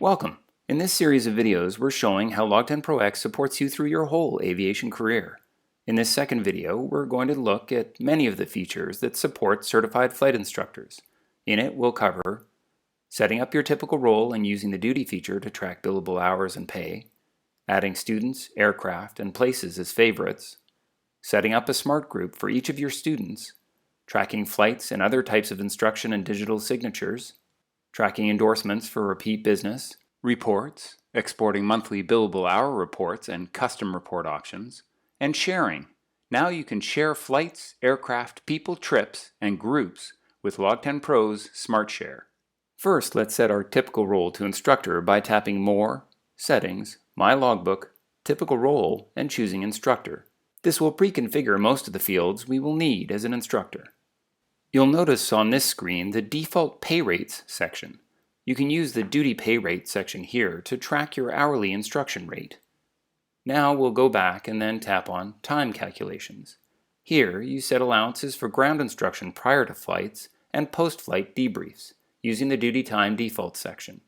Welcome! In this series of videos, we're showing how LogTen Pro X supports you through your whole aviation career. In this second video, we're going to look at many of the features that support certified flight instructors. In it, we'll cover setting up your typical role and using the duty feature to track billable hours and pay, adding students, aircraft, and places as favorites, setting up a smart group for each of your students, tracking flights and other types of instruction and digital signatures, tracking endorsements for repeat business, reports, exporting monthly billable hour reports and custom report options, and sharing. Now you can share flights, aircraft, people, trips, and groups with LogTen Pro's Smart Share. First, let's set our typical role to instructor by tapping More, Settings, My Logbook, Typical Role, and choosing Instructor. This will pre-configure most of the fields we will need as an instructor. You'll notice on this screen the default pay rates section. You can use the duty pay rate section here to track your hourly instruction rate. Now we'll go back and then tap on Time Calculations. Here you set allowances for ground instruction prior to flights and post-flight debriefs using the duty time default section.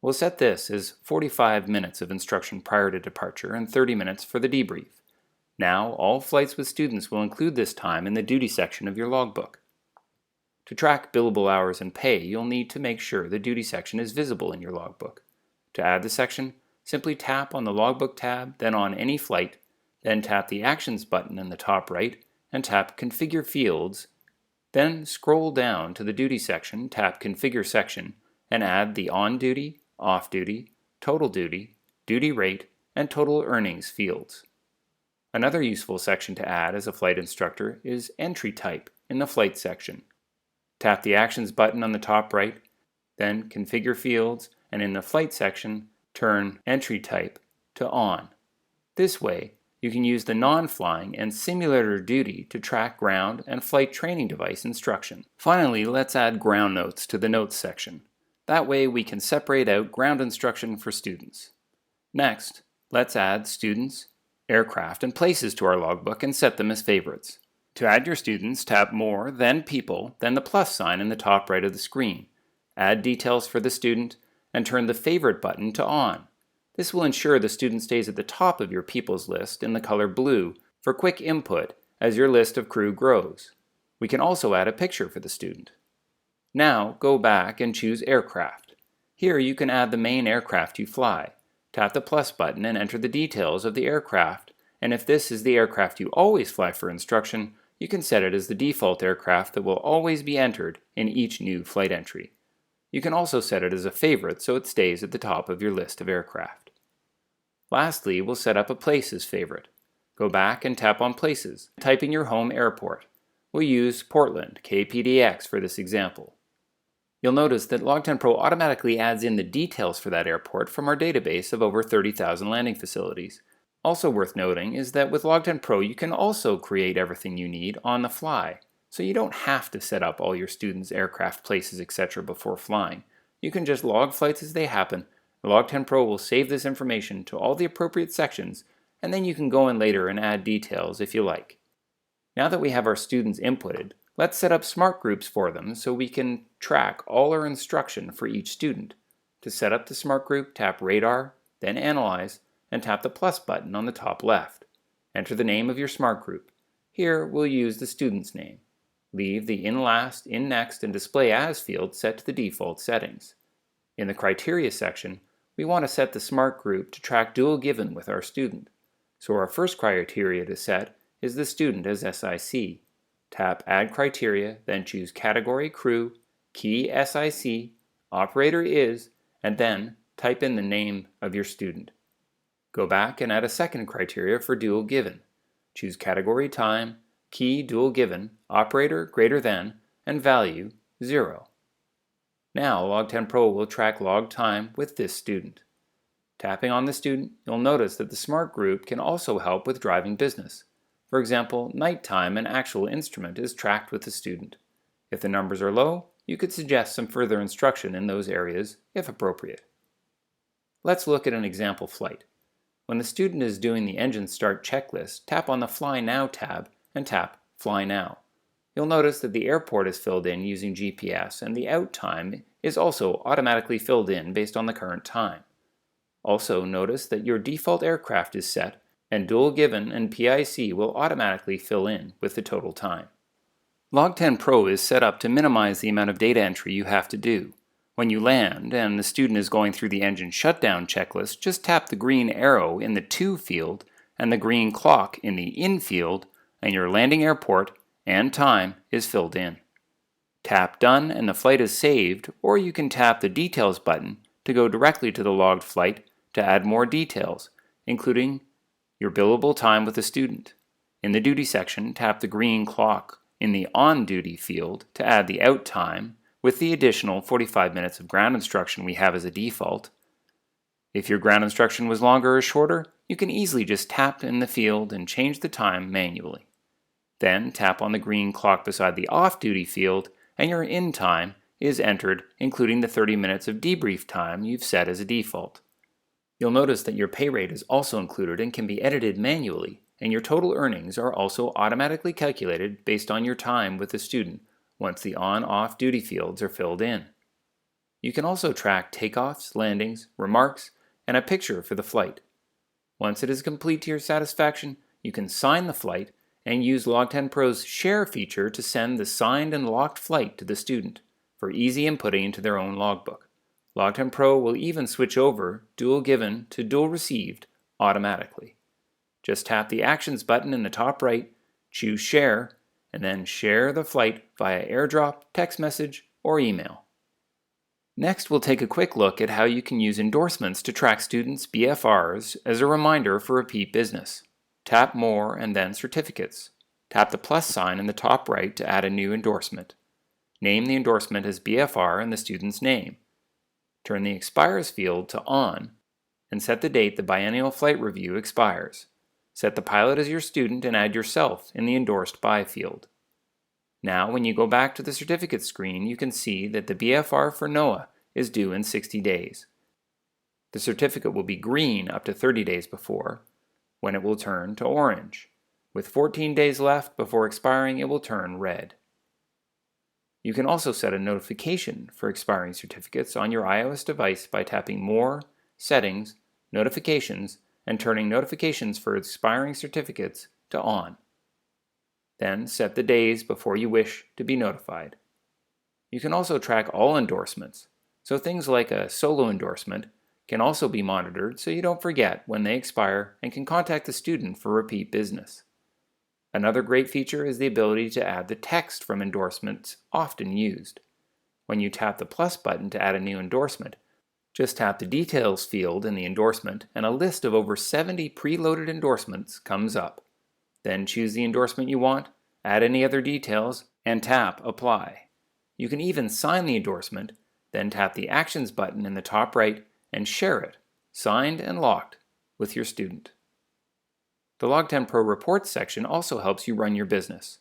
We'll set this as 45 minutes of instruction prior to departure and 30 minutes for the debrief. Now all flights with students will include this time in the duty section of your logbook. To track billable hours and pay, you'll need to make sure the duty section is visible in your logbook. To add the section, simply tap on the Logbook tab, then on any flight, then tap the Actions button in the top right, and tap Configure Fields. Then scroll down to the Duty section, tap Configure Section, and add the On Duty, Off Duty, Total Duty, Duty Rate, and Total Earnings fields. Another useful section to add as a flight instructor is Entry Type in the Flight section. Tap the Actions button on the top right, then Configure Fields, and in the Flight section, turn Entry Type to On. This way, you can use the non-flying and simulator duty to track ground and flight training device instruction. Finally, let's add ground notes to the Notes section. That way we can separate out ground instruction for students. Next, let's add students, aircraft, and places to our logbook and set them as favorites. To add your students, tap More, then People, then the plus sign in the top right of the screen. Add details for the student, and turn the Favorite button to On. This will ensure the student stays at the top of your People's list in the color blue for quick input as your list of crew grows. We can also add a picture for the student. Now, go back and choose Aircraft. Here you can add the main aircraft you fly. Tap the plus button and enter the details of the aircraft, and if this is the aircraft you always fly for instruction, you can set it as the default aircraft that will always be entered in each new flight entry. You can also set it as a favorite so it stays at the top of your list of aircraft. Lastly, we'll set up a Places favorite. Go back and tap on Places. Type in your home airport. We'll use Portland, KPDX for this example. You'll notice that LogTen Pro automatically adds in the details for that airport from our database of over 30,000 landing facilities. Also worth noting is that with LogTen Pro you can also create everything you need on the fly, so you don't have to set up all your students' aircraft, places, etc. before flying. You can just log flights as they happen. LogTen Pro will save this information to all the appropriate sections, and then you can go in later and add details if you like. Now that we have our students inputted, let's set up smart groups for them so we can track all our instruction for each student. To set up the smart group, tap Radar, then Analyze, and tap the plus button on the top left. Enter the name of your smart group. Here we'll use the student's name. Leave the In Last, In Next, and Display As fields set to the default settings. In the Criteria section, we want to set the smart group to track dual given with our student. So our first criteria to set is the student as SIC. Tap Add Criteria, then choose Category Crew, Key SIC, Operator Is, and then type in the name of your student. Go back and add a second criteria for dual given. Choose Category Time, Key Dual Given, Operator greater than, and Value 0. Now LogTen Pro will track log time with this student. Tapping on the student, you'll notice that the smart group can also help with driving business. For example, night time and actual instrument is tracked with the student. If the numbers are low, you could suggest some further instruction in those areas if appropriate. Let's look at an example flight. When the student is doing the engine start checklist, tap on the Fly Now tab and tap Fly Now. you'll notice that the airport is filled in using GPS and the out time is also automatically filled in based on the current time. Also notice that your default aircraft is set and dual given and PIC will automatically fill in with the total time. LogTen Pro is set up to minimize the amount of data entry you have to do. When you land and the student is going through the engine shutdown checklist, just tap the green arrow in the To field and the green clock in the In field, and your landing airport and time is filled in. Tap Done and the flight is saved, or you can tap the Details button to go directly to the logged flight to add more details, including your billable time with the student. In the Duty section, tap the green clock in the On Duty field to add the out time with the additional 45 minutes of ground instruction we have as a default. If your ground instruction was longer or shorter, you can easily just tap in the field and change the time manually. Then tap on the green clock beside the Off Duty field and your in time is entered, including the 30 minutes of debrief time you've set as a default. You'll notice that your pay rate is also included and can be edited manually, and your total earnings are also automatically calculated based on your time with the student once the on-off duty fields are filled in. You can also track takeoffs, landings, remarks, and a picture for the flight. Once it is complete to your satisfaction, you can sign the flight and use LogTen Pro's Share feature to send the signed and locked flight to the student for easy inputting into their own logbook. LogTen Pro will even switch over dual given to dual received automatically. Just tap the Actions button in the top right, choose Share, and then share the flight via AirDrop, text message, or email. Next, we'll take a quick look at how you can use endorsements to track students' BFRs as a reminder for repeat business. Tap More and then Certificates. Tap the plus sign in the top right to add a new endorsement. Name the endorsement as BFR and the student's name. Turn the Expires field to On and set the date the biennial flight review expires. Set the pilot as your student and add yourself in the Endorsed By field. Now, when you go back to the certificate screen, you can see that the BFR for NOAA is due in 60 days. The certificate will be green up to 30 days before, when it will turn to orange. With 14 days left before expiring, it will turn red. You can also set a notification for expiring certificates on your iOS device by tapping More, Settings, Notifications, and turning notifications for expiring certificates to On. Then set the days before you wish to be notified. You can also track all endorsements, so things like a solo endorsement can also be monitored so you don't forget when they expire and can contact the student for repeat business. Another great feature is the ability to add the text from endorsements often used. When you tap the plus button to add a new endorsement, just tap the Details field in the endorsement and a list of over 70 preloaded endorsements comes up. Then choose the endorsement you want, add any other details, and tap Apply. You can even sign the endorsement, then tap the Actions button in the top right and share it, signed and locked, with your student. The LogTen Pro Reports section also helps you run your business.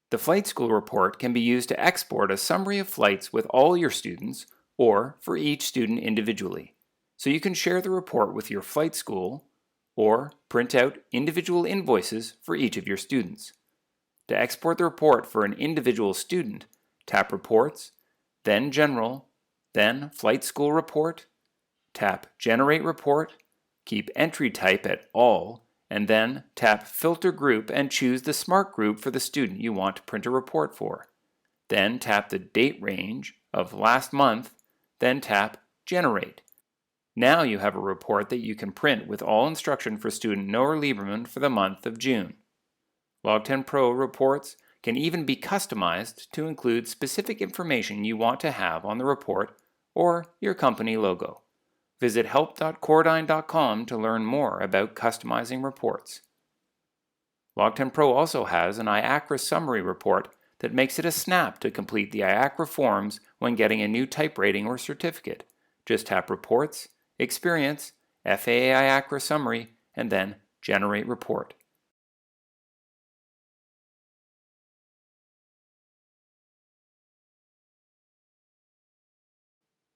The Flight School report can be used to export a summary of flights with all your students or for each student individually. So you can share the report with your flight school or print out individual invoices for each of your students. To export the report for an individual student, tap Reports, then General, then Flight School Report, tap Generate Report, keep entry type at All, and then tap Filter Group and choose the Smart Group for the student you want to print a report for. Then tap the date range of last month, then tap Generate. Now you have a report that you can print with all instruction for student Noah Lieberman for the month of June. LogTen Pro reports can even be customized to include specific information you want to have on the report or your company logo. Visit help.cordine.com to learn more about customizing reports. LogTen Pro also has an IACRA summary report that makes it a snap to complete the IACRA forms when getting a new type rating or certificate. Just tap Reports, Experience, FAA IACRA Summary, and then Generate Report.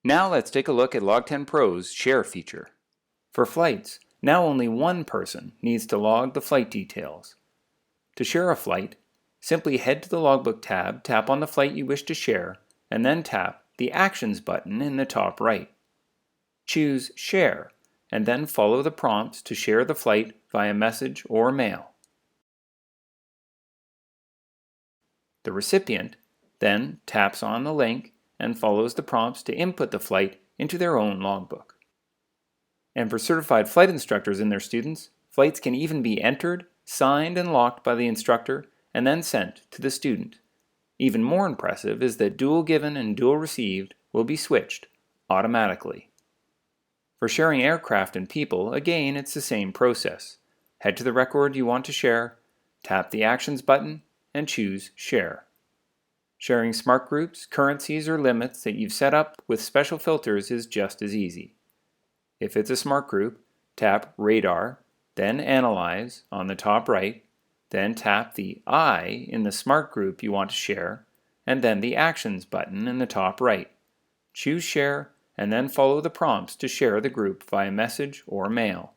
Now let's take a look at LogTen Pro's Share feature. For flights, now only one person needs to log the flight details. To share a flight, Simply head to the Logbook tab, tap on the flight you wish to share, and then tap the Actions button in the top right. Choose Share, and then follow the prompts to share the flight via message or mail. The recipient then taps on the link and follows the prompts to input the flight into their own logbook. And for certified flight instructors and their students, flights can even be entered, signed, and locked by the instructor and then sent to the student. Even more impressive is that dual given and dual received will be switched automatically. For sharing aircraft and people, again, it's the same process. Head to the record you want to share, tap the Actions button, and choose Share. Sharing smart groups, currencies, or limits that you've set up with special filters is just as easy. If it's a smart group, tap Radar, then Analyze on the top right, then tap the I in the smart group you want to share, and then the Actions button in the top right. Choose Share, and then follow the prompts to share the group via message or mail.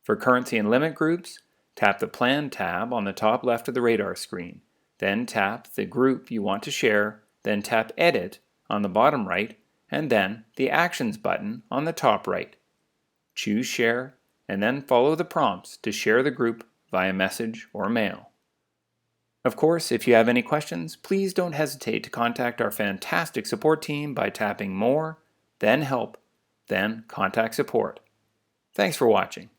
For currency and limit groups, tap the Plan tab on the top left of the radar screen, then tap the group you want to share, then tap Edit on the bottom right, and then the Actions button on the top right. Choose Share, and then follow the prompts to share the group via message or mail. Of course, if you have any questions, please don't hesitate to contact our fantastic support team by tapping More, then Help, then Contact Support. Thanks for watching.